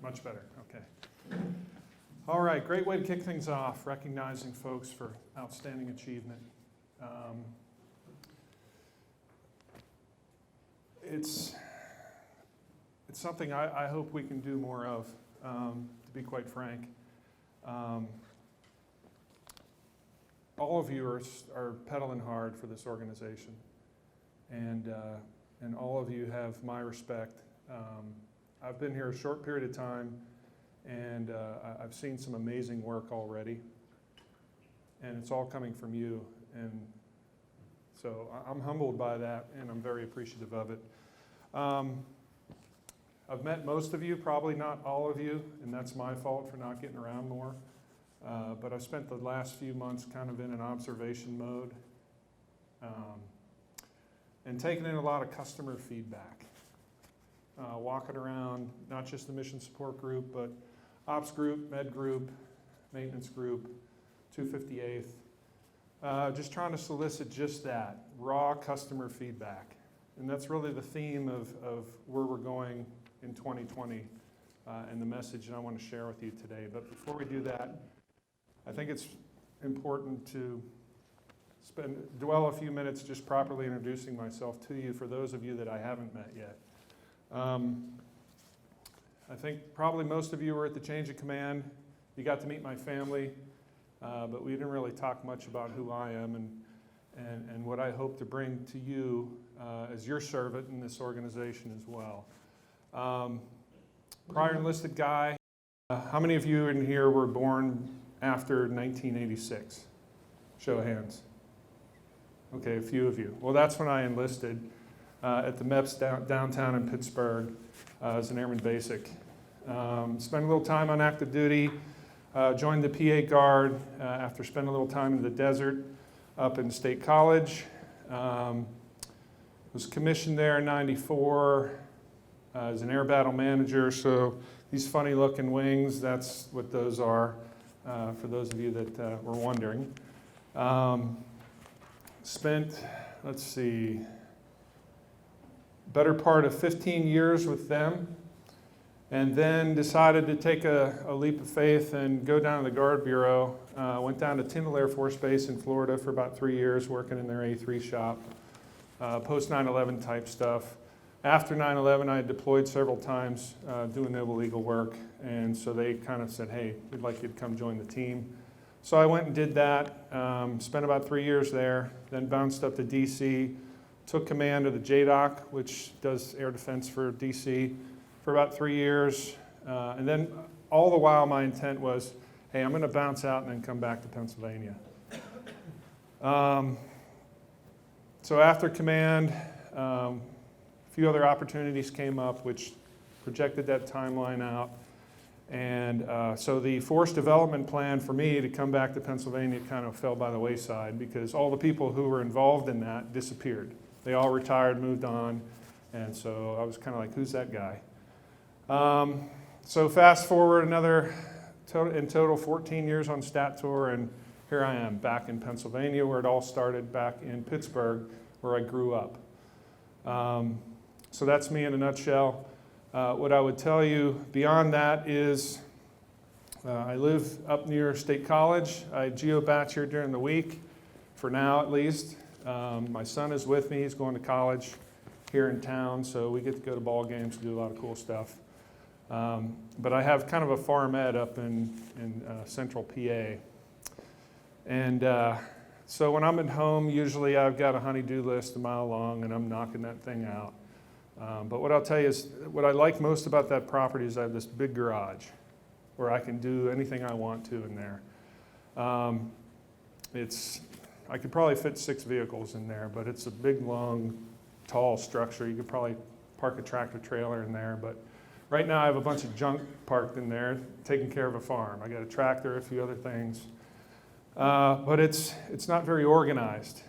Much better, okay. All right, great way to kick things off, recognizing folks for outstanding achievement. It's something I hope we can do more of, to be quite frank. All of you are pedaling hard for this organization, and all of you have my respect. I've been here a short period of time, and I've seen some amazing work already, and it's all coming from you, and so I'm humbled by that, and I'm very appreciative of it. I've met most of you, probably not all of you, and that's my fault for not getting around more, but I've spent the last few months kind of in an observation mode, and taking in a lot of customer feedback. Walking around, not just the mission support group, but ops group, med group, maintenance group, 258th. Just trying to solicit just that, raw customer feedback. And that's really the theme of where we're going in 2020 and the message that I want to share with you today. But before we do that, I think it's important to dwell a few minutes just properly introducing myself to you for those of you that I haven't met yet. I think probably most of you were at the change of command. You got to meet my family, but we didn't really talk much about who I am and what I hope to bring to you as your servant in this organization as well. Prior enlisted guy. How many of you in here were born after 1986? Show of hands. Okay, a few of you. Well, that's when I enlisted. At the MEPS downtown in Pittsburgh as an airman basic. Spent a little time on active duty, joined the PA Guard after spending a little time in the desert up in State College. Was commissioned there in '94 as an air battle manager, so these funny looking wings, that's what those are, for those of you that were wondering. Spent, let's see, better part of 15 years with them, and then decided to take a leap of faith and go down to the Guard Bureau. Went down to Tyndall Air Force Base in Florida for about 3 years, working in their A3 shop, post 9/11 type stuff. After 9/11, I had deployed several times doing noble legal work, and so they kind of said, hey, we'd like you to come join the team. So I went and did that, spent about 3 years there, then bounced up to DC, took command of the JDOC, which does air defense for DC, for about 3 years. And then all the while my intent was, hey, I'm going to bounce out and then come back to Pennsylvania. So after command, a few other opportunities came up which projected that timeline out. And so the force development plan for me to come back to Pennsylvania kind of fell by the wayside because all the people who were involved in that disappeared. They all retired, moved on, and so I was kind of like, who's that guy? So fast forward in total 14 years on stat tour, and here I am back in Pennsylvania where it all started, back in Pittsburgh where I grew up. So that's me in a nutshell. What I would tell you beyond that is I live up near State College. I geo-batch here during the week, for now at least. My son is with me. He's going to college here in town, so we get to go to ball games and do a lot of cool stuff. But I have kind of a farm ed up in central PA. And so when I'm at home, usually I've got a honey-do list a mile long, and I'm knocking that thing out. But what I'll tell you is, what I like most about that property is I have this big garage where I can do anything I want to in there. I could probably fit 6 vehicles in there, but it's a big, long, tall structure. You could probably park a tractor trailer in there, but right now I have a bunch of junk parked in there, taking care of a farm. I got a tractor, a few other things, but it's not very organized.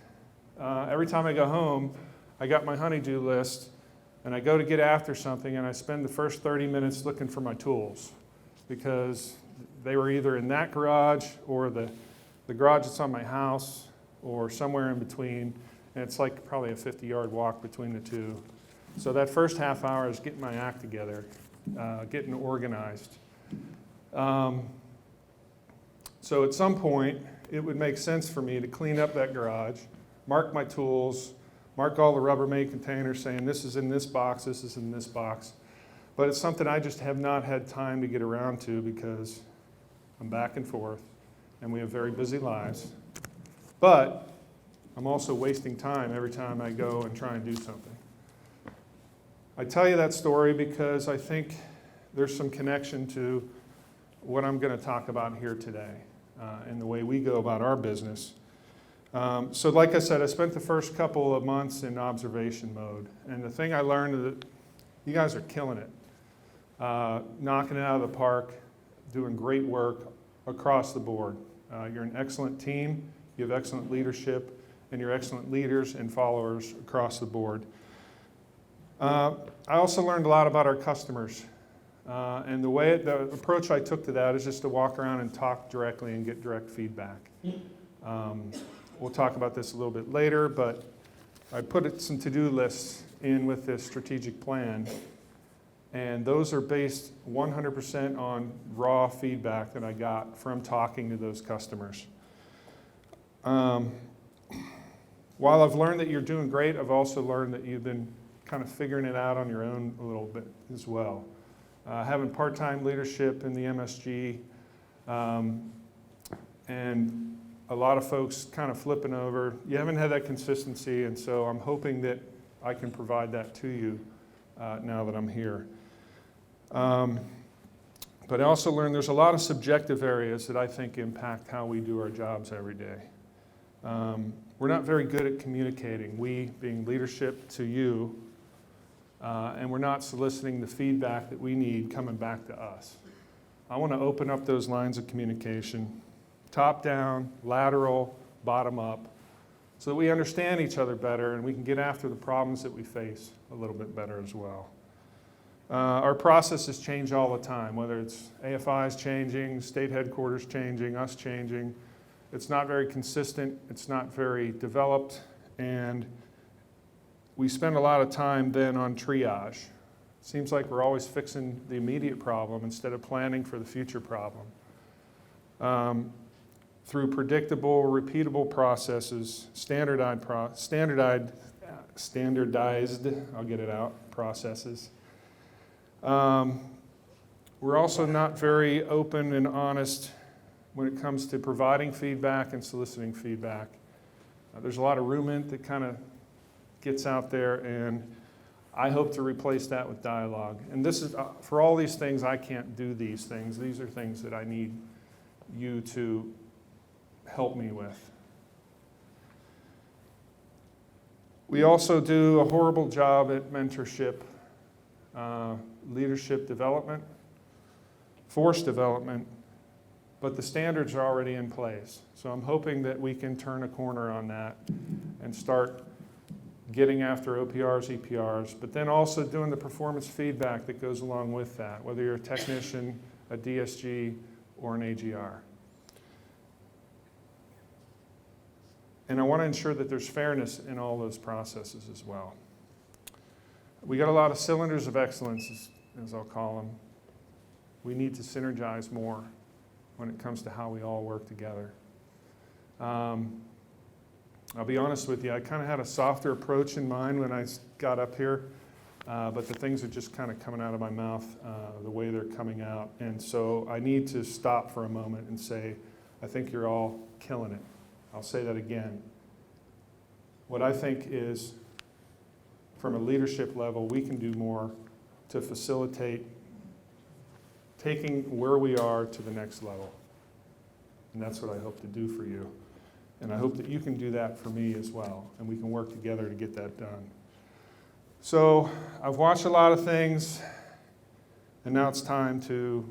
Every time I go home, I got my honey-do list, and I go to get after something, and I spend the first 30 minutes looking for my tools because they were either in that garage or the garage that's on my house or somewhere in between, and it's like probably a 50-yard walk between the two. So that first half hour is getting my act together getting organized. So at some point, it would make sense for me to clean up that garage, mark my tools, mark all the Rubbermaid containers saying this is in this box, this is in this box. But it's something I just have not had time to get around to because I'm back and forth and we have very busy lives. But I'm also wasting time every time I go and try and do something. I tell you that story because I think there's some connection to what I'm going to talk about here today and the way we go about our business. So like I said, I spent the first couple of months in observation mode. And the thing I learned is that you guys are killing it, knocking it out of the park, doing great work across the board. You're an excellent team, you have excellent leadership, and you're excellent leaders and followers across the board. I also learned a lot about our customers. And the approach I took to that is just to walk around and talk directly and get direct feedback. We'll talk about this a little bit later, but I put some to-do lists in with this strategic plan, and those are based 100% on raw feedback that I got from talking to those customers. While I've learned that you're doing great, I've also learned that you've been kind of figuring it out on your own a little bit as well. Having part-time leadership in the MSG, and a lot of folks kind of flipping over. You haven't had that consistency, and so I'm hoping that I can provide that to you now that I'm here. But I also learned there's a lot of subjective areas that I think impact how we do our jobs every day. We're not very good at communicating, we being leadership to you, and we're not soliciting the feedback that we need coming back to us. I want to open up those lines of communication, top down, lateral, bottom up, so that we understand each other better and we can get after the problems that we face a little bit better as well. Our processes change all the time, whether it's AFI's changing, state headquarters changing, us changing. It's not very consistent, it's not very developed, and we spend a lot of time then on triage. It seems like we're always fixing the immediate problem instead of planning for the future problem. Through predictable, repeatable processes, standardized, I'll get it out, processes. We're also not very open and honest when it comes to providing feedback and soliciting feedback. There's a lot of ruminant that kind of gets out there, and I hope to replace that with dialogue. And this is, for all these things, I can't do these things. These are things that I need you to help me with. We also do a horrible job at mentorship, leadership development, force development, but the standards are already in place. So I'm hoping that we can turn a corner on that and start getting after OPRs, EPRs, but then also doing the performance feedback that goes along with that, whether you're a technician, a DSG, or an AGR. And I want to ensure that there's fairness in all those processes as well. We got a lot of cylinders of excellence, as I'll call them. We need to synergize more when it comes to how we all work together. I'll be honest with you, I kind of had a softer approach in mind when I got up here, but the things are just kind of coming out of my mouth the way they're coming out. And so I need to stop for a moment and say, I think you're all killing it. I'll say that again. What I think is, from a leadership level, we can do more to facilitate taking where we are to the next level. And that's what I hope to do for you. And I hope that you can do that for me as well, and we can work together to get that done. So I've watched a lot of things, and now it's time to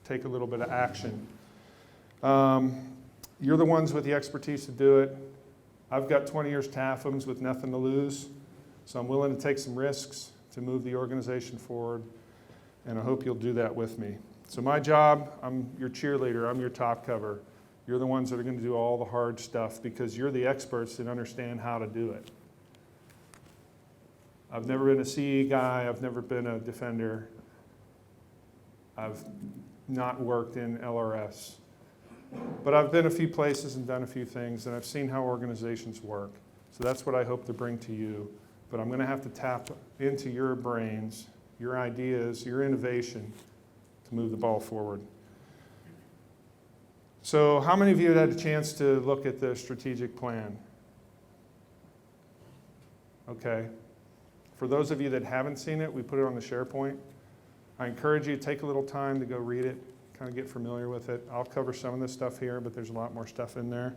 take a little bit of action. You're the ones with the expertise to do it. I've got 20 years TAFMs with nothing to lose, so I'm willing to take some risks to move the organization forward, and I hope you'll do that with me. So my job, I'm your cheerleader, I'm your top cover. You're the ones that are going to do all the hard stuff because you're the experts that understand how to do it. I've never been a CE guy, I've never been a defender. I've not worked in LRS. But I've been a few places and done a few things, and I've seen how organizations work. So that's what I hope to bring to you. But I'm going to have to tap into your brains, your ideas, your innovation to move the ball forward. So how many of you had a chance to look at the strategic plan? Okay. For those of you that haven't seen it, we put it on the SharePoint. I encourage you to take a little time to go read it, kind of get familiar with it. I'll cover some of this stuff here, but there's a lot more stuff in there.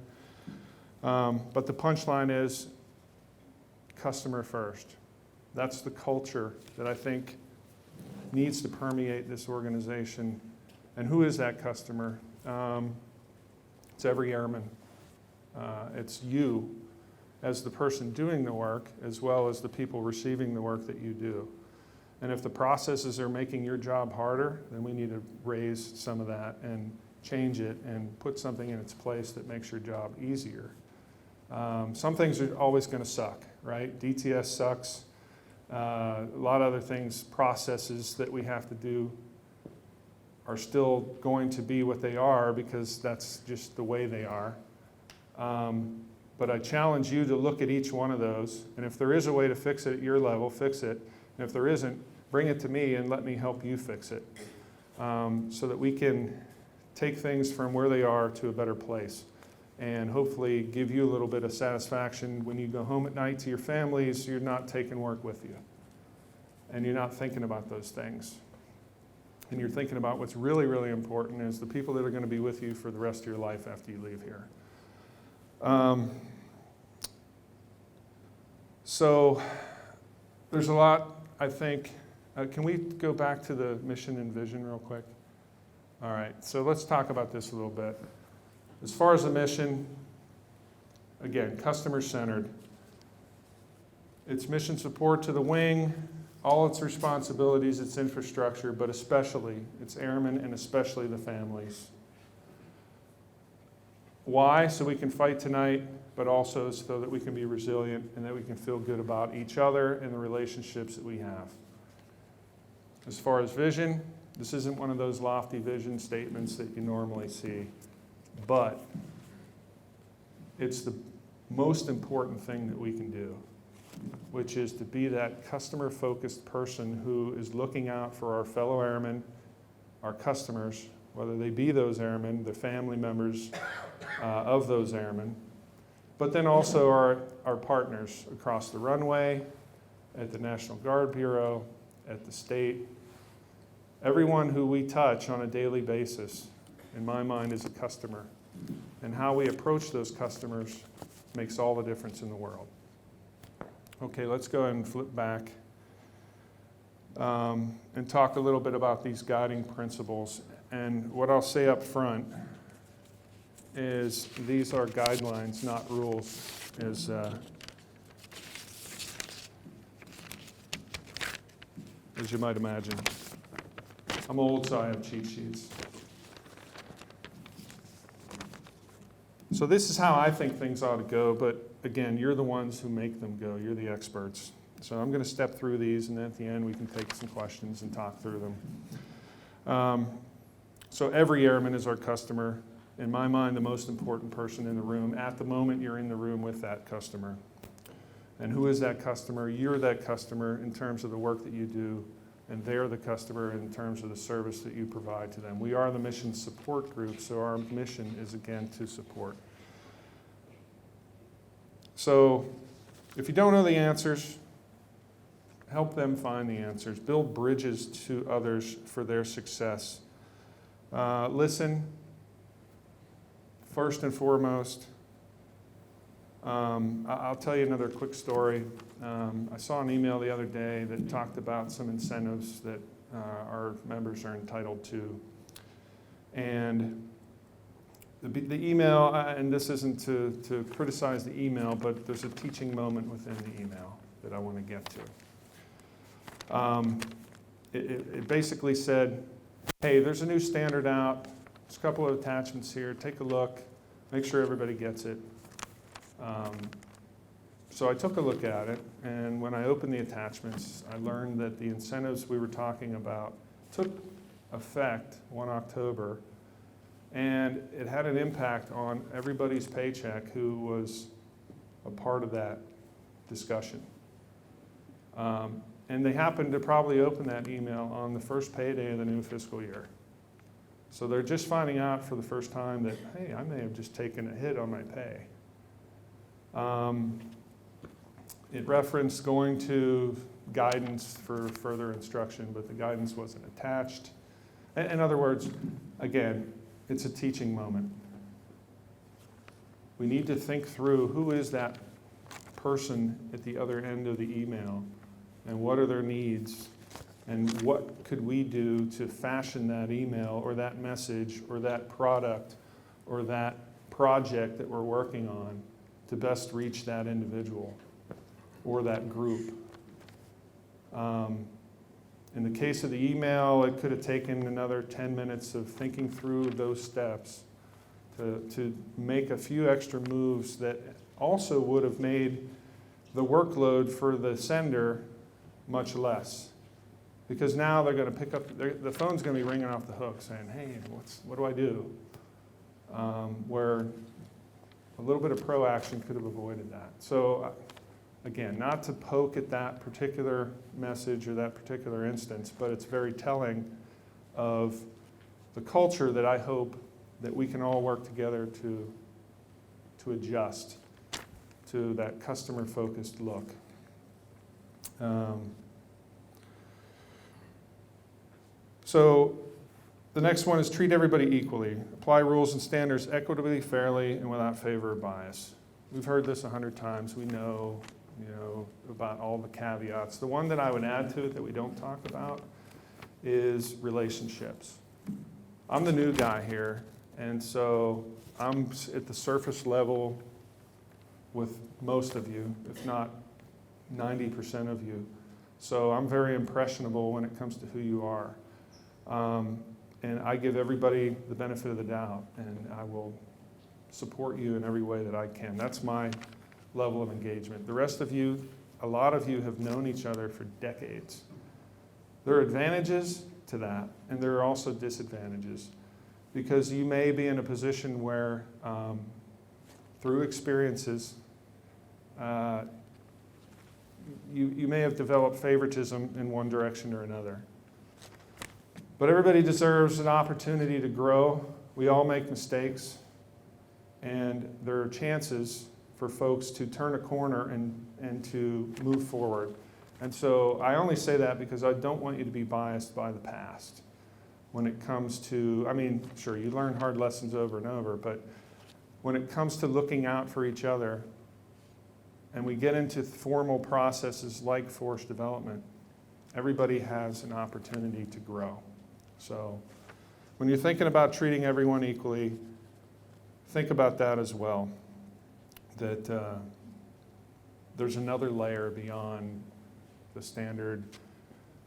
But the punchline is customer first. That's the culture that I think needs to permeate this organization. And who is that customer? It's every airman. It's you as the person doing the work, as well as the people receiving the work that you do. And if the processes are making your job harder, then we need to raise some of that and change it and put something in its place that makes your job easier. Some things are always going to suck, right? DTS sucks. A lot of other things, processes that we have to do are still going to be what they are because that's just the way they are. But I challenge you to look at each one of those, and if there is a way to fix it at your level, fix it. And if there isn't, bring it to me and let me help you fix it, so that we can take things from where they are to a better place and hopefully give you a little bit of satisfaction when you go home at night to your families. You're not taking work with you, and you're not thinking about those things. And you're thinking about what's really, really important is the people that are going to be with you for the rest of your life after you leave here. So there's a lot, I think. Can we go back to the mission and vision real quick? All right, so let's talk about this a little bit. As far as the mission, again, customer-centered. It's mission support to the wing, all its responsibilities, its infrastructure, but especially its airmen and especially the families. Why? So we can fight tonight, but also so that we can be resilient and that we can feel good about each other and the relationships that we have. As far as vision, this isn't one of those lofty vision statements that you normally see, but it's the most important thing that we can do, which is to be that customer-focused person who is looking out for our fellow airmen, our customers, whether they be those airmen, the family members of those airmen, but then also our partners across the runway, at the National Guard Bureau, at the state. Everyone who we touch on a daily basis, in my mind, is a customer. And how we approach those customers makes all the difference in the world. Okay, let's go ahead and flip back and talk a little bit about these guiding principles. And what I'll say up front is these are guidelines, not rules, as you might imagine. I'm old, so I have cheat sheets. So this is how I think things ought to go, but again, you're the ones who make them go. You're the experts. So I'm going to step through these, and then at the end we can take some questions and talk through them. So every airman is our customer. In my mind, the most important person in the room at the moment you're in the room with that customer. And who is that customer? You're that customer in terms of the work that you do, and they're the customer in terms of the service that you provide to them. We are the mission support group, so our mission is, again, to support. So if you don't know the answers, help them find the answers. Build bridges to others for their success. Listen, first and foremost. I'll tell you another quick story. I saw an email the other day that talked about some incentives that our members are entitled to. And the email, and this isn't to criticize the email, but there's a teaching moment within the email that I want to get to. It basically said, hey, there's a new standard out. There's a couple of attachments here. Take a look. Make sure everybody gets it. So I took a look at it, and when I opened the attachments, I learned that the incentives we were talking about took effect 1 October, and it had an impact on everybody's paycheck who was a part of that discussion. And they happened to probably open that email on the first payday of the new fiscal year. So they're just finding out for the first time that, hey, I may have just taken a hit on my pay. It referenced going to guidance for further instruction, but the guidance wasn't attached. In other words, again, it's a teaching moment. We need to think through who is that person at the other end of the email, and what are their needs, and what could we do to fashion that email or that message or that product or that project that we're working on to best reach that individual or that group. In the case of the email, it could have taken another 10 minutes of thinking through those steps to make a few extra moves that also would have made the workload for the sender much less. Because now they're going to pick up, the phone's going to be ringing off the hook saying, hey, what do I do? Where a little bit of proaction could have avoided that. So again, not to poke at that particular message or that particular instance, but it's very telling of the culture that I hope that we can all work together to adjust to that customer-focused look. So the next one is treat everybody equally. Apply rules and standards equitably, fairly, and without favor or bias. We've heard this 100 times. We know, about all the caveats. The one that I would add to it that we don't talk about is relationships. I'm the new guy here, and so I'm at the surface level with most of you, if not 90% of you. So I'm very impressionable when it comes to who you are. And I give everybody the benefit of the doubt, and I will support you in every way that I can. That's my level of engagement. The rest of you, a lot of you have known each other for decades. There are advantages to that, and there are also disadvantages, because you may be in a position where, through experiences, you may have developed favoritism in one direction or another. But everybody deserves an opportunity to grow. We all make mistakes, and there are chances for folks to turn a corner and to move forward. And so I only say that because I don't want you to be biased by the past when it comes to, sure, you learn hard lessons over and over, but when it comes to looking out for each other, and we get into formal processes like force development, everybody has an opportunity to grow. So when you're thinking about treating everyone equally, think about that as well, that there's another layer beyond the standard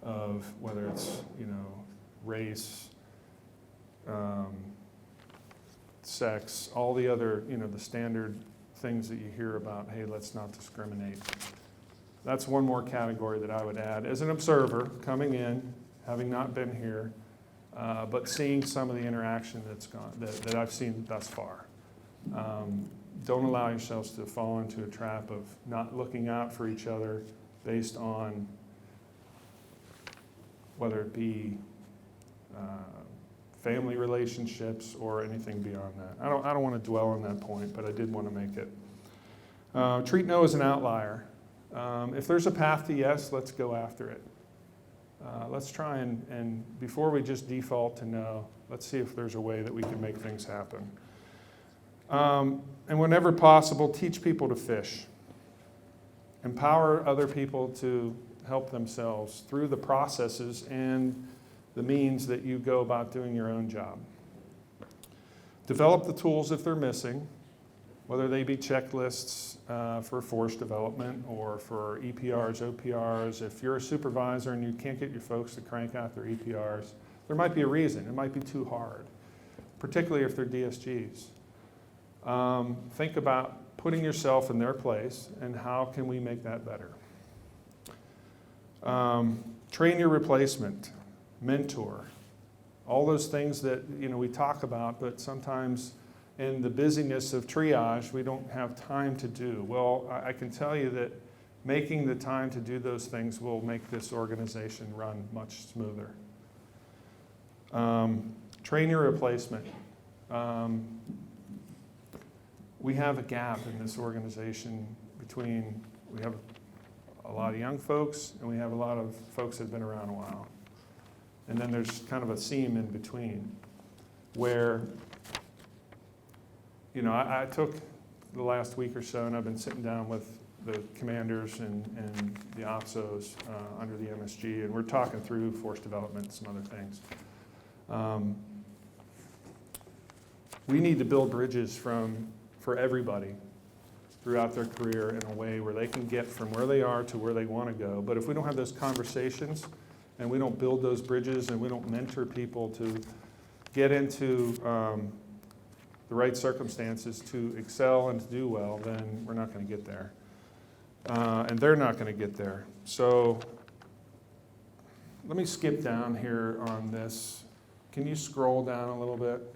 of whether it's, race, sex, all the other, the standard things that you hear about, hey, let's not discriminate. That's one more category that I would add. As an observer, coming in, having not been here, but seeing some of the interaction that I've seen thus far. Don't allow yourselves to fall into a trap of not looking out for each other based on whether it be family relationships or anything beyond that. I don't want to dwell on that point, but I did want to make it. Treat no as an outlier. If there's a path to yes, let's go after it. Let's try and before we just default to no, let's see if there's a way that we can make things happen. And whenever possible, teach people to fish. Empower other people to help themselves through the processes and the means that you go about doing your own job. Develop the tools if they're missing, whether they be checklists for force development or for EPRs, OPRs. If you're a supervisor and you can't get your folks to crank out their EPRs, there might be a reason. It might be too hard, particularly if they're DSGs. Think about putting yourself in their place and how can we make that better. Train your replacement, mentor, All those things that we talk about, but sometimes in the busyness of triage, we don't have time to do. Well, I can tell you that making the time to do those things will make this organization run much smoother. Trainee replacement. We have a gap in this organization between, we have a lot of young folks and we have a lot of folks that have been around a while. And then there's kind of a seam in between where, I took the last week or so and I've been sitting down with the commanders and the OPSOs under the MSG, and we're talking through force development and some other things. We need to build bridges for everybody throughout their career in a way where they can get from where they are to where they want to go. But if we don't have those conversations and we don't build those bridges and we don't mentor people to get into the right circumstances to excel and to do well, then we're not going to get there. And they're not going to get there. So let me skip down here on this. Can you scroll down a little bit?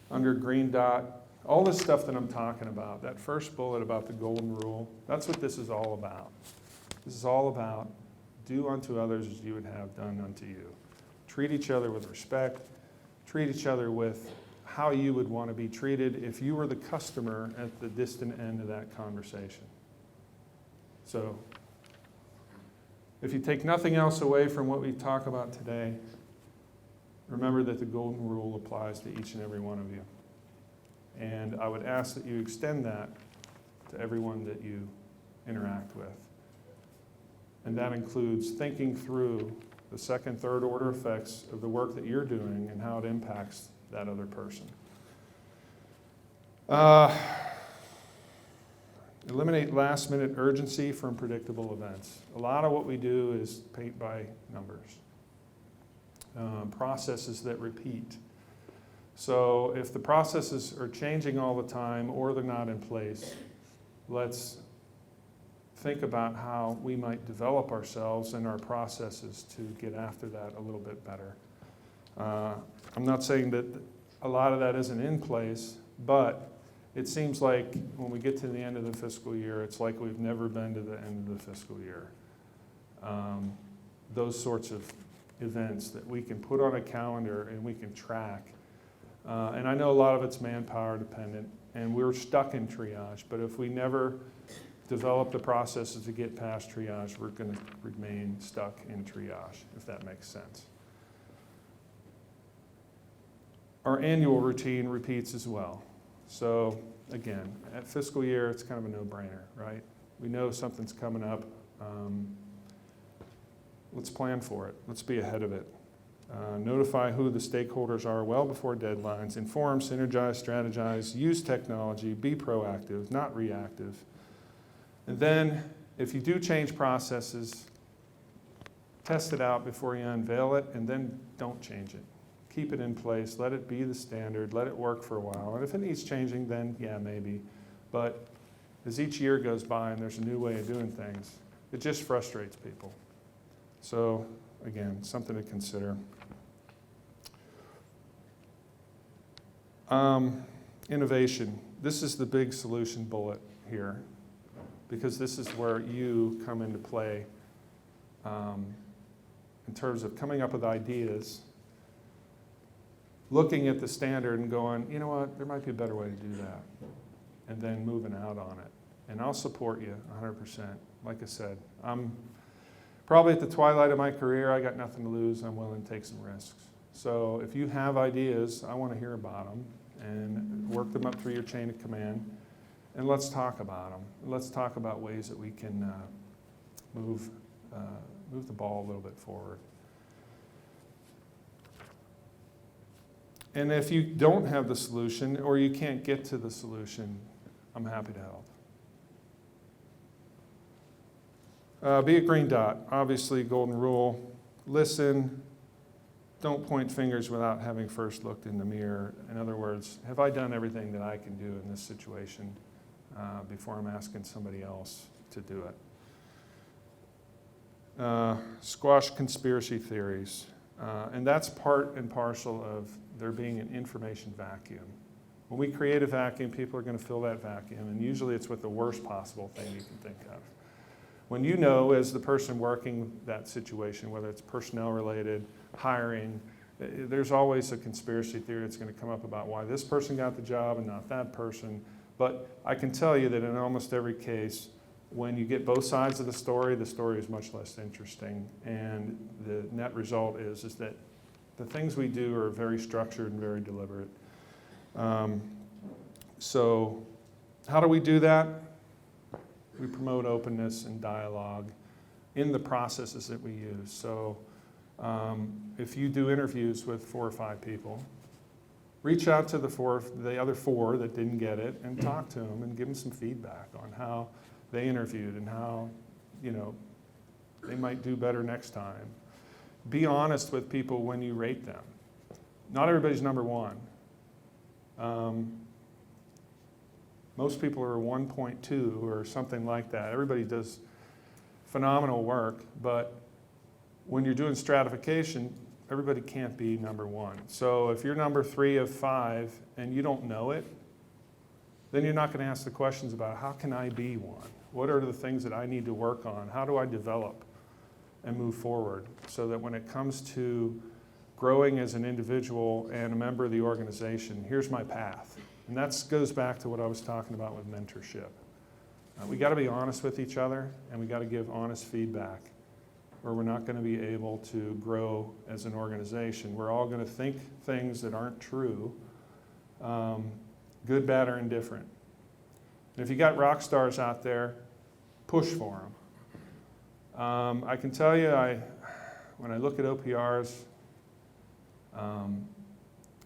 Under green dot, all this stuff that I'm talking about, that first bullet about the golden rule, that's what this is all about. This is all about do unto others as you would have done unto you. Treat each other with respect. Treat each other with how you would want to be treated if you were the customer at the distant end of that conversation. So, if you take nothing else away from what we talk about today, remember that the golden rule applies to each and every one of you. And I would ask that you extend that to everyone that you interact with. And that includes thinking through the second, third order effects of the work that you're doing and how it impacts that other person. Eliminate last-minute urgency from predictable events. A lot of what we do is paint by numbers. Processes that repeat. So if the processes are changing all the time or they're not in place, let's think about how we might develop ourselves and our processes to get after that a little bit better. I'm not saying that a lot of that isn't in place, but it seems like when we get to the end of the fiscal year, it's like we've never been to the end of the fiscal year. Those sorts of events that we can put on a calendar and we can track. And I know a lot of it's manpower dependent, and we're stuck in triage, but if we never develop the processes to get past triage, we're going to remain stuck in triage, if that makes sense. Our annual routine repeats as well. So again, at fiscal year, it's kind of a no-brainer, right? We know something's coming up. Let's plan for it. Let's be ahead of it. Notify who the stakeholders are well before deadlines. Inform, synergize, strategize, use technology, be proactive, not reactive. And then, if you do change processes, test it out before you unveil it, and then don't change it. Keep it in place, let it be the standard, let it work for a while. And if it needs changing, then yeah, maybe. But as each year goes by and there's a new way of doing things, it just frustrates people. So again, something to consider. Innovation. This is the big solution bullet here, because this is where you come into play in terms of coming up with ideas, looking at the standard and going, you know what, there might be a better way to do that, and then moving out on it. And I'll support you 100%. Like I said, I'm probably at the twilight of my career. I got nothing to lose. I'm willing to take some risks. So if you have ideas, I want to hear about them and work them up through your chain of command. And let's talk about them. Let's talk about ways that we can move the ball a little bit forward. And if you don't have the solution or you can't get to the solution, I'm happy to help. Be a green dot. Obviously, golden rule. Listen. Don't point fingers without having first looked in the mirror. In other words, have I done everything that I can do in this situation before I'm asking somebody else to do it? Squash conspiracy theories. And that's part and parcel of there being an information vacuum. When we create a vacuum, people are going to fill that vacuum, and usually it's with the worst possible thing you can think of. When you know, as the person working that situation, whether it's personnel related, hiring, there's always a conspiracy theory that's going to come up about why this person got the job and not that person. But I can tell you that in almost every case, when you get both sides of the story is much less interesting. And the net result is that the things we do are very structured and very deliberate. So how do we do that? We promote openness and dialogue in the processes that we use. So if you do interviews with 4 or 5 people, reach out to the other 4 that didn't get it and talk to them and give them some feedback on how they interviewed and how, they might do better next time. Be honest with people when you rate them. Not everybody's number 1. Most people are 1.2 or something like that. Everybody does phenomenal work, but when you're doing stratification, everybody can't be number 1. So if you're number 3 of 5 and you don't know it, then you're not going to ask the questions about how can I be 1? What are the things that I need to work on? How do I develop and move forward so that when it comes to growing as an individual and a member of the organization, here's my path. And that goes back to what I was talking about with mentorship. We got to be honest with each other, and we got to give honest feedback, or we're not going to be able to grow as an organization. We're all going to think things that aren't true, good, bad, or indifferent. And if you got rock stars out there, push for them. I can tell you, when I look at OPRs,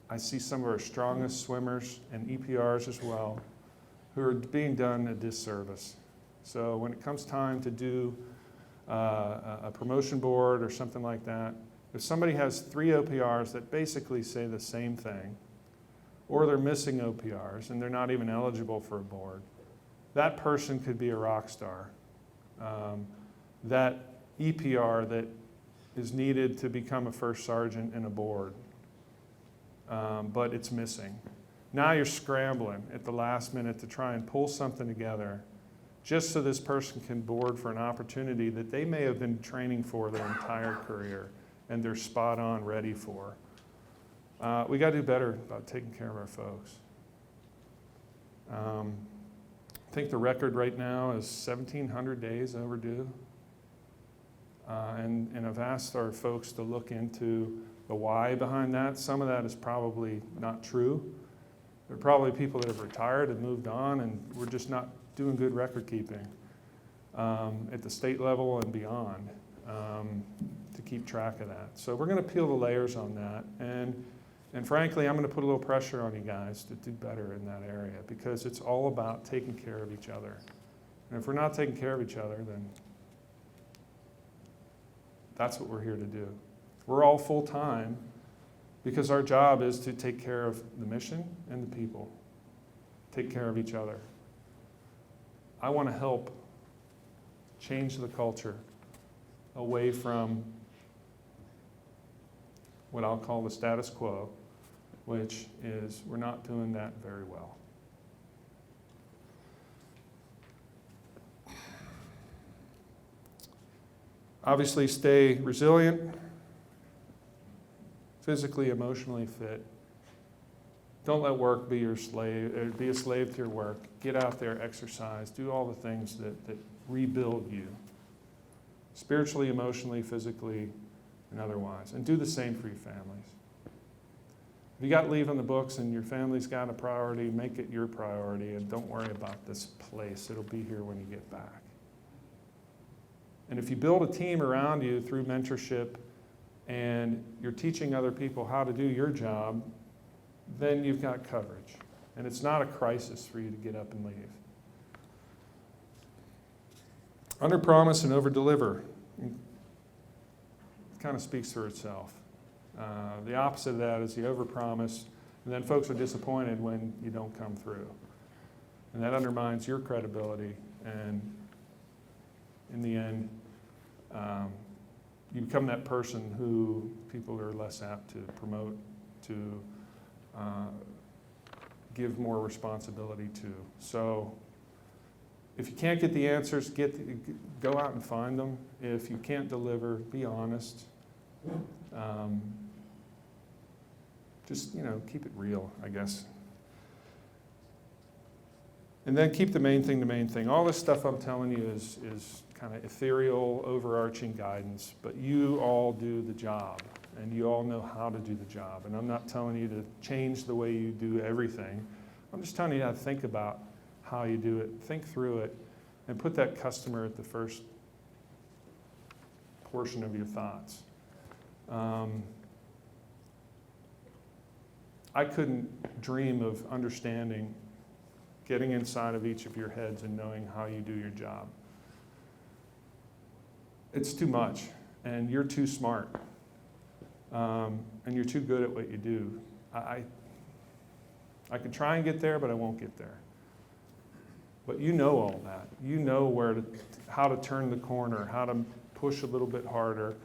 I see some of our strongest swimmers and EPRs as well who are being done a disservice. So when it comes time to do a promotion board or something like that, if somebody has 3 OPRs that basically say the same thing, or they're missing OPRs and they're not even eligible for a board, that person could be a rock star. That EPR that is needed to become a first sergeant in a board, but it's missing. Now you're scrambling at the last minute to try and pull something together just so this person can board for an opportunity that they may have been training for their entire career and they're spot on ready for. We got to do better about taking care of our folks. I think the record right now is 1,700 days overdue. And I've asked our folks to look into the why behind that. Some of that is probably not true. There are probably people that have retired and moved on, and we're just not doing good record keeping at the state level and beyond to keep track of that. So we're going to peel the layers on that. And frankly, I'm going to put a little pressure on you guys to do better in that area, because it's all about taking care of each other. And if we're not taking care of each other, then that's what we're here to do. We're all full-time because our job is to take care of the mission and the people, take care of each other. I want to help change the culture away from what I'll call the status quo, which is we're not doing that very well. Obviously, stay resilient, physically, emotionally fit. Don't let work be your slave, or be a slave to your work. Get out there, exercise, do all the things that rebuild you, spiritually, emotionally, physically, and otherwise. And do the same for your families. If you got leave on the books and your family's got a priority, make it your priority, and don't worry about this place. It'll be here when you get back. And if you build a team around you through mentorship and you're teaching other people how to do your job, then you've got coverage. And it's not a crisis for you to get up and leave. Under promise and over deliver. It kind of speaks for itself. The opposite of that is you over promise, and then folks are disappointed when you don't come through. And that undermines your credibility, and in the end, you become that person who people are less apt to promote, to give more responsibility to. So if you can't get the answers, go out and find them. If you can't deliver, be honest. Just, keep it real, I guess. And then keep the main thing. All this stuff I'm telling you is kind of ethereal, overarching guidance, but you all do the job, and you all know how to do the job. And I'm not telling you to change the way you do everything. I'm just telling you how to think about how you do it, think through it, and put that customer at the first portion of your thoughts. I couldn't dream of understanding, getting inside of each of your heads and knowing how you do your job. It's too much, and you're too smart, and you're too good at what you do. I can try and get there, but I won't get there. But you know all that. You know how to turn the corner, how to push a little bit harder,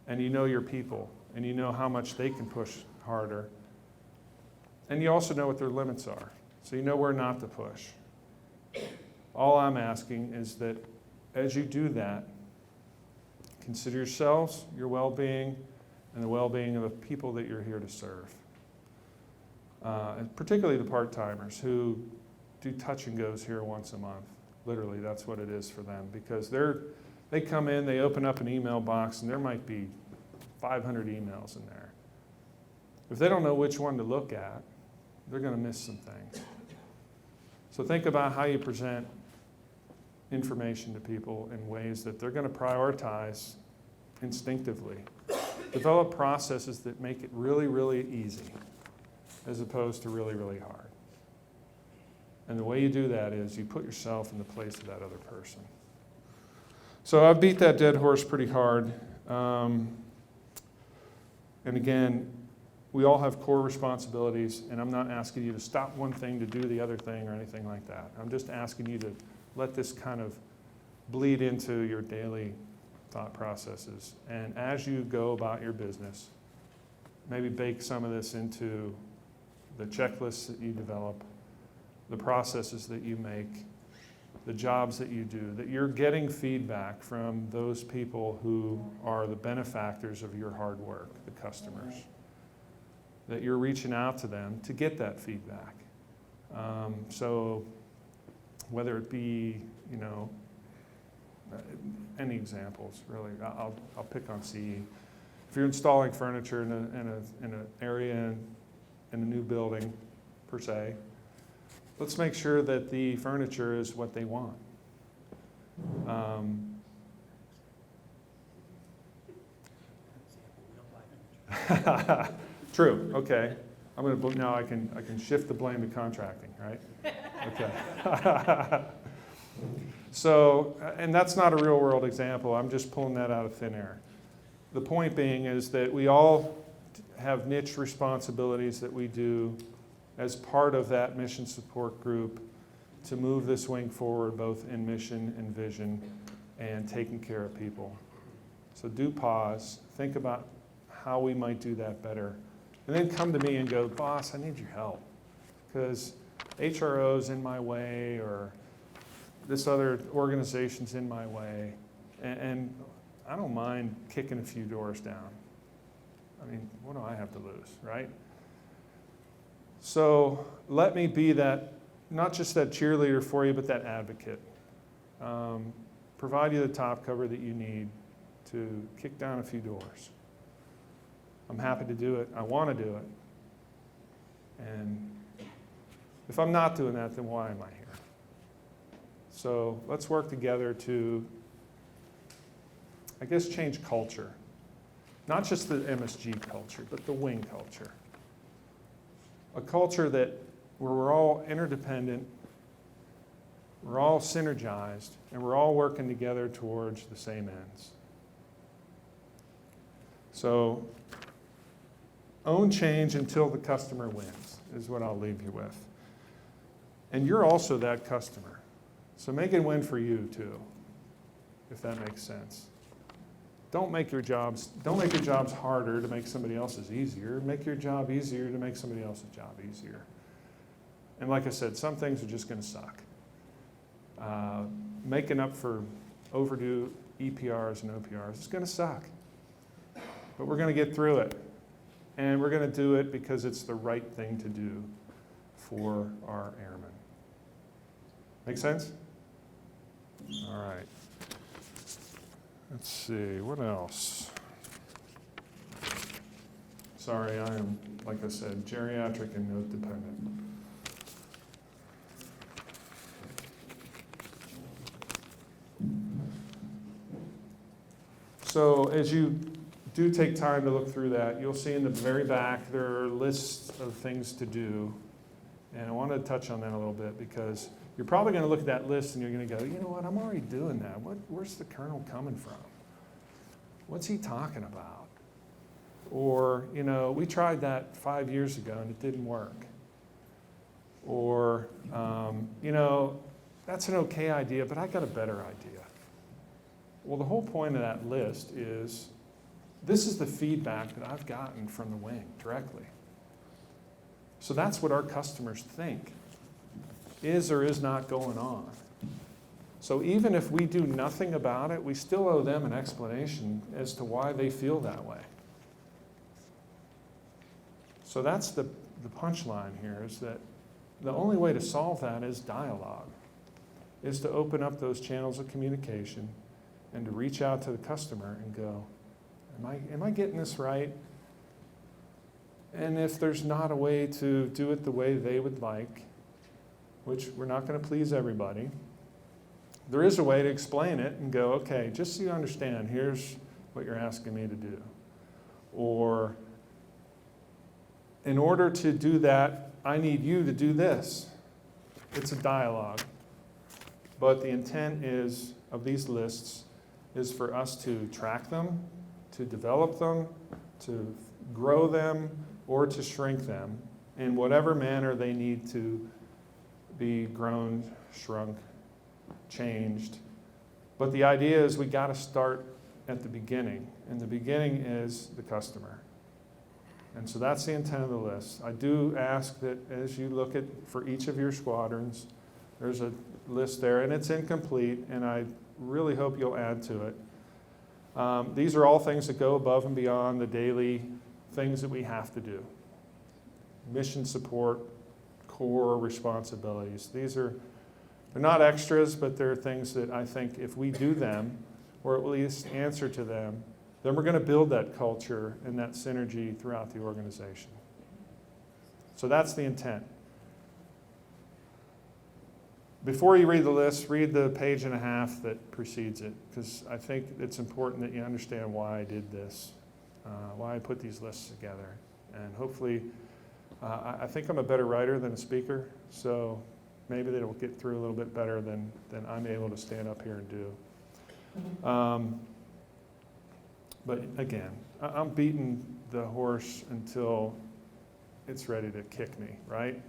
and you know your people, and you know how much they can push harder. And you also know what their limits are, so you know where not to push. All I'm asking is that as you do that, consider yourselves, your well-being, and the well-being of the people that you're here to serve. And particularly the part-timers who do touch and goes here once a month. Literally, that's what it is for them, because they come in, they open up an email box, and there might be 500 emails in there. If they don't know which one to look at, they're going to miss some things. So think about how you present information to people in ways that they're going to prioritize instinctively. Develop processes that make it really, really easy as opposed to really, really hard. And the way you do that is you put yourself in the place of that other person. So I've beat that dead horse pretty hard. And again, we all have core responsibilities, and I'm not asking you to stop one thing to do the other thing or anything like that. I'm just asking you to let this kind of bleed into your daily thought processes. And as you go about your business, maybe bake some of this into the checklists that you develop, the processes that you make, the jobs that you do, that you're getting feedback from those people who are the benefactors of your hard work, the customers, that you're reaching out to them to get that feedback. So whether it be, any examples, really, I'll pick on CE. If you're installing furniture in an area in a new building, per se, let's make sure that the furniture is what they want. True. Okay. Now I can shift the blame to contracting, right? Okay. So, and that's not a real world example. I'm just pulling that out of thin air. The point being is that we all have niche responsibilities that we do as part of that mission support group to move this wing forward, both in mission and vision and taking care of people. So do pause, think about how we might do that better, and then come to me and go, boss, I need your help, because HRO's in my way, or this other organization's in my way, and I don't mind kicking a few doors down. I mean, what do I have to lose, right? So let me be that, not just that cheerleader for you, but that advocate. Provide you the top cover that you need to kick down a few doors. I'm happy to do it. I want to do it. And if I'm not doing that, then why am I here? So let's work together to, I guess, change culture. Not just the MSG culture, but the wing culture. A culture where we're all interdependent, we're all synergized, and we're all working together towards the same ends. So own change until the customer wins is what I'll leave you with. And you're also that customer. So make it win for you too, if that makes sense. don't make your jobs harder to make somebody else's easier. Make your job easier to make somebody else's job easier. And like I said, some things are just going to suck. Making up for overdue EPRs and OPRs is going to suck. But we're going to get through it. And we're going to do it because it's the right thing to do for our airmen. Make sense? All right. Let's see, what else? Sorry, I am, like I said, geriatric and note dependent. So as you do take time to look through that, you'll see in the very back there are lists of things to do. And I want to touch on that a little bit because you're probably going to look at that list and you're going to go, you know what, I'm already doing that. Where's the colonel coming from? What's he talking about? Or, you know, we tried that 5 years ago and it didn't work. Or, you know, that's an okay idea, but I got a better idea. Well, the whole point of that list is this is the feedback that I've gotten from the wing directly. So that's what our customers think is or is not going on. So even if we do nothing about it, we still owe them an explanation as to why they feel that way. So that's the punchline here, is that the only way to solve that is dialogue, is to open up those channels of communication and to reach out to the customer and go, am I getting this right? And if there's not a way to do it the way they would like, which we're not going to please everybody, there is a way to explain it and go, okay, just so you understand, here's what you're asking me to do. Or, in order to do that, I need you to do this. It's a dialogue. But the intent is, of these lists, is for us to track them, to develop them, to grow them, or to shrink them in whatever manner they need to be grown, shrunk, changed. But the idea is we got to start at the beginning, and the beginning is the customer. And so that's the intent of the list. I do ask that as you look at, for each of your squadrons, there's a list there, and it's incomplete, and I really hope you'll add to it. These are all things that go above and beyond the daily things that we have to do. Mission support, core responsibilities. They're not extras, but they're things that I think if we do them, or at least answer to them, then we're going to build that culture and that synergy throughout the organization. So that's the intent. Before you read the list, read the page and a half that precedes it, because I think it's important that you understand why I did this, why I put these lists together. And hopefully, I think I'm a better writer than a speaker, so maybe that'll get through a little bit better than I'm able to stand up here and do. But again, I'm beating the horse until it's ready to kick me, right?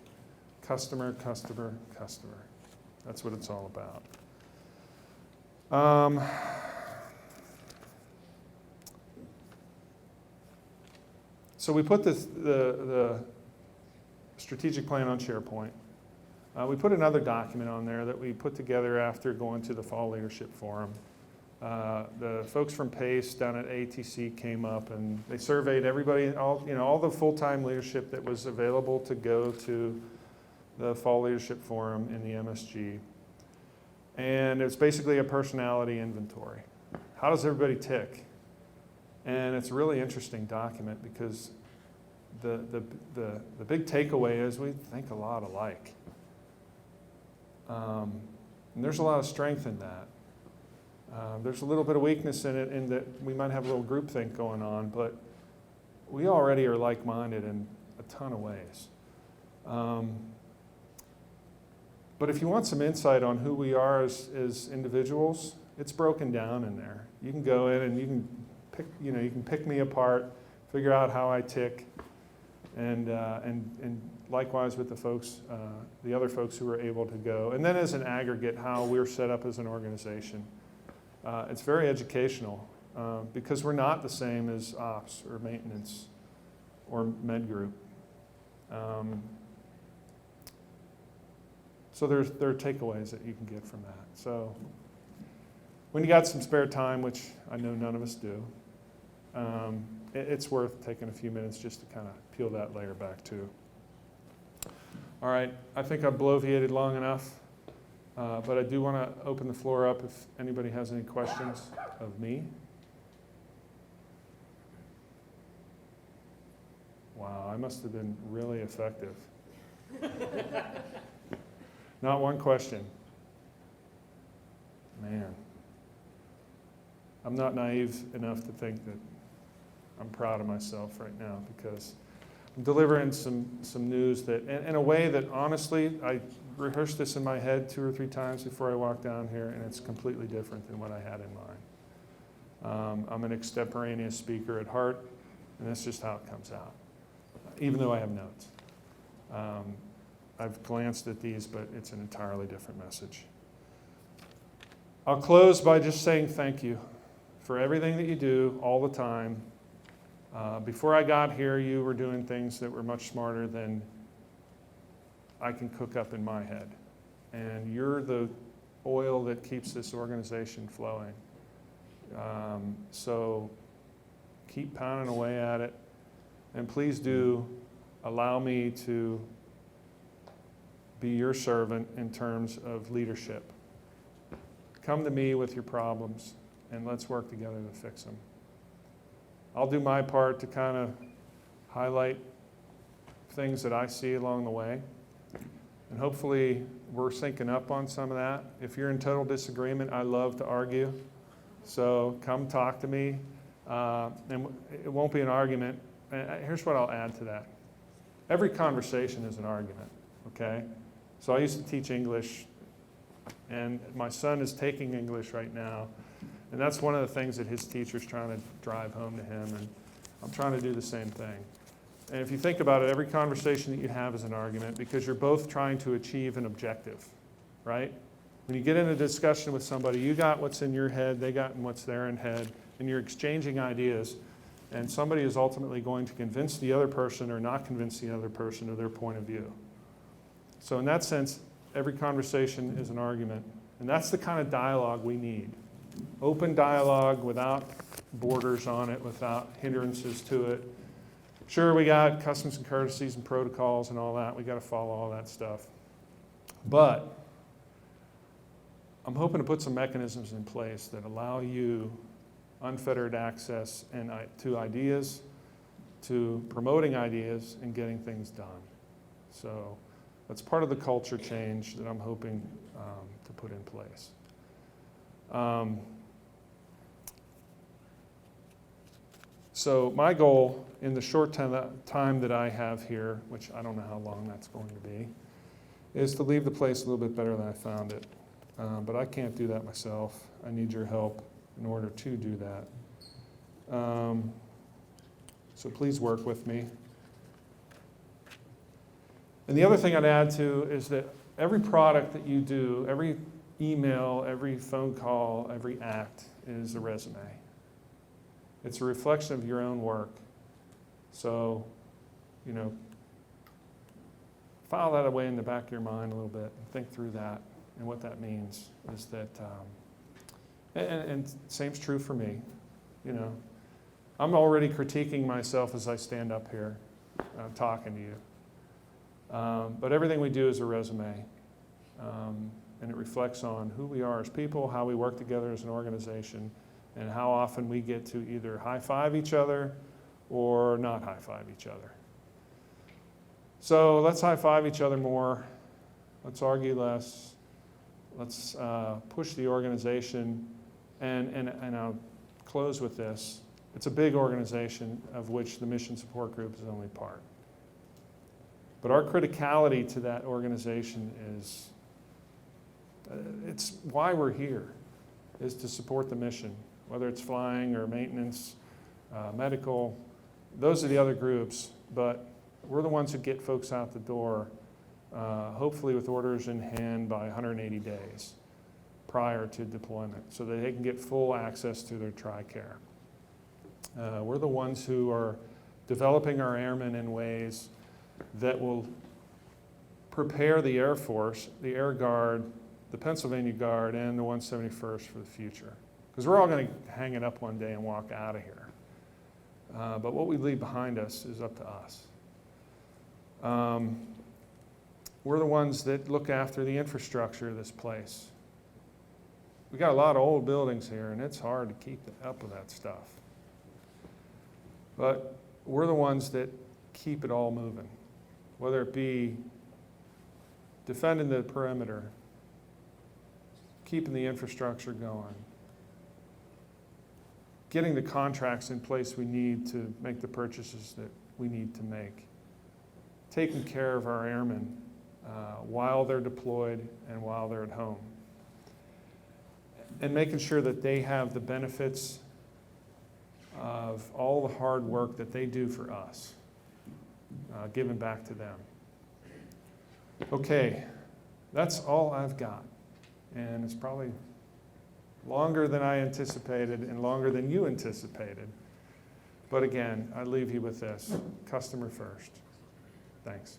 Customer, customer, customer. That's what it's all about. So we put the strategic plan on SharePoint. We put another document on there that we put together after going to the Fall Leadership Forum. The folks from PACE down at ATC came up and they surveyed everybody, all the full-time leadership that was available to go to the Fall Leadership Forum in the MSG. And it's basically a personality inventory. How does everybody tick? And it's a really interesting document because the big takeaway is we think a lot alike. And there's a lot of strength in that. There's a little bit of weakness in it in that we might have a little groupthink going on, but we already are like-minded in a ton of ways. But if you want some insight on who we are as individuals, it's broken down in there. You can go in and you can pick me apart, figure out how I tick, and likewise with the other folks who were able to go. And then as an aggregate, how we're set up as an organization. It's very educational. because we're not the same as ops or maintenance or med group. So there are takeaways that you can get from that. So when you got some spare time, which I know none of us do, it's worth taking a few minutes just to kind of peel that layer back too. All right, I think I've bloviated long enough, but I do want to open the floor up if anybody has any questions of me. Wow, I must have been really effective. Not one question. Man, I'm not naive enough to think that I'm proud of myself right now, because I'm delivering some news that, in a way that honestly, I rehearsed this in my head 2 or 3 times before I walked down here, and it's completely different than what I had in mind. I'm an extemporaneous speaker at heart, and that's just how it comes out, even though I have notes. I've glanced at these, but it's an entirely different message. I'll close by just saying thank you for everything that you do all the time. Before I got here, you were doing things that were much smarter than I can cook up in my head. And you're the oil that keeps this organization flowing. So keep pounding away at it. And please do allow me to be your servant in terms of leadership. Come to me with your problems, and let's work together to fix them. I'll do my part to kind of highlight things that I see along the way. And hopefully we're syncing up on some of that. If you're in total disagreement, I love to argue. So come talk to me. And it won't be an argument. And here's what I'll add to that. Every conversation is an argument, okay? So I used to teach English, and my son is taking English right now. And that's one of the things that his teacher's trying to drive home to him, and I'm trying to do the same thing. And if you think about it, every conversation that you have is an argument, because you're both trying to achieve an objective, right? When you get in a discussion with somebody, you got what's in your head, they got what's there in head, and you're exchanging ideas, and somebody is ultimately going to convince the other person or not convince the other person of their point of view. So in that sense, every conversation is an argument, and that's the kind of dialogue we need. Open dialogue without borders on it, without hindrances to it. Sure, we got customs and courtesies and protocols and all that. We got to follow all that stuff. But I'm hoping to put some mechanisms in place that allow you unfettered access to ideas, to promoting ideas, and getting things done. So that's part of the culture change that I'm hoping to put in place. So my goal in the short time that I have here, which I don't know how long that's going to be, is to leave the place a little bit better than I found it. But I can't do that myself. I need your help in order to do that. So please work with me. And the other thing I'd add to is that every product that you do, every email, every phone call, every act is a resume. It's a reflection of your own work. So, file that away in the back of your mind a little bit and think through that. And what that means is that, and same's true for me, I'm already critiquing myself as I stand up here talking to you. But everything we do is a resume. And it reflects on who we are as people, how we work together as an organization, and how often we get to either high-five each other or not high-five each other. So let's high-five each other more. Let's argue less. Let's push the organization. And I'll close with this. It's a big organization of which the Mission Support Group is only part. But our criticality to that organization is, it's why we're here, is to support the mission, whether it's flying or maintenance, medical. Those are the other groups, but we're the ones who get folks out the door, hopefully with orders in hand by 180 days. prior to deployment so that they can get full access to their TRICARE. We're the ones who are developing our airmen in ways that will prepare the Air Force, the Air Guard, the Pennsylvania Guard, and the 171st for the future. Because we're all going to hang it up one day and walk out of here. But what we leave behind us is up to us. We're the ones that look after the infrastructure of this place. We got a lot of old buildings here, and it's hard to keep up with that stuff. But we're the ones that keep it all moving, whether it be defending the perimeter, keeping the infrastructure going, getting the contracts in place we need to make the purchases that we need to make, taking care of our airmen while they're deployed and while they're at home, and making sure that they have the benefits of all the hard work that they do for us, given back to them. Okay, that's all I've got. And it's probably longer than I anticipated and longer than you anticipated. But again, I leave you with this: customer first. Thanks.